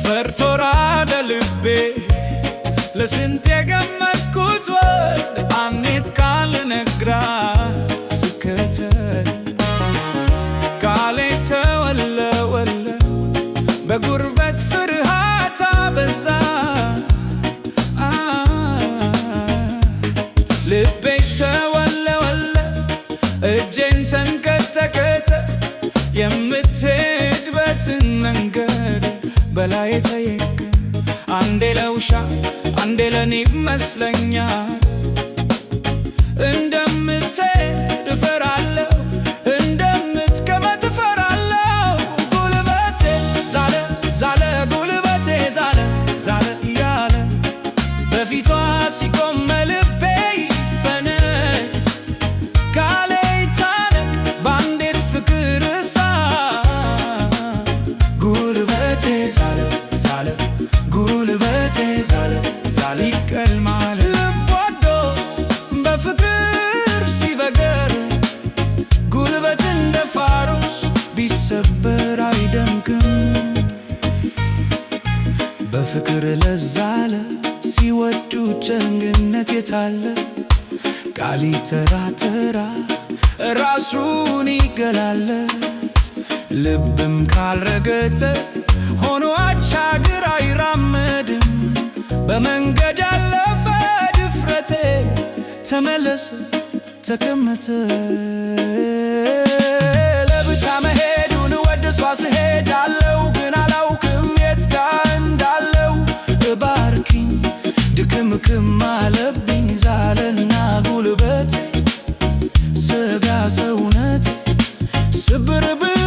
ፈርቶራደ ልቤ ለስንት የገመትኩት ወድ አምኔት ካልነግራት ስከተል ቃሌ ተወለወለ በጉርበት ፍርሃት አበዛ ልቤ ተወለወለ እጄን ተንቀጠቀጠ የምትሄድበትን መንገድ በላይ ተየከ አንዴ ለውሻ አንዴ ለኔ ይመስለኛል እንደምትሄድ እፈራለሁ እንደምትቀመጥ እፈራለሁ ጉልበቴ ዛለ ዛለ ጉልበቴ ዛለ ዛለ እያለ በፊቷ ሲቆም ልቤ ይፈነኝ ቃሌ ይታነቅ በአንዲት ፍቅር እሳት ጉልበቴ ዛለ ዛለ ጉልበቴ ዛለ ዛለ ይቀልማል ልብ ወዶ በፍቅር ሲበገር ጉልበት እንደ ፋሮስ ቢሰበር አይደምቅም በፍቅር ለዛለ ሲወዱ ጀግንነት የታለ ቃል ይተራተራ ራሱን ይገላለት ልብም ካልረገጠ ሆኖ አቻግር አይራመድም በመንገድ ያለፈ ድፍረቴ ተመለሰ ተቀመጠ ለብቻ መሄዱን ወድሷ ስሄዳለው ግን አላውቅም የት ጋር እንዳለው እባርኪኝ ድክምክም አለብኝ ዛለና ጉልበቴ ስጋ ሰውነቴ ስብርብር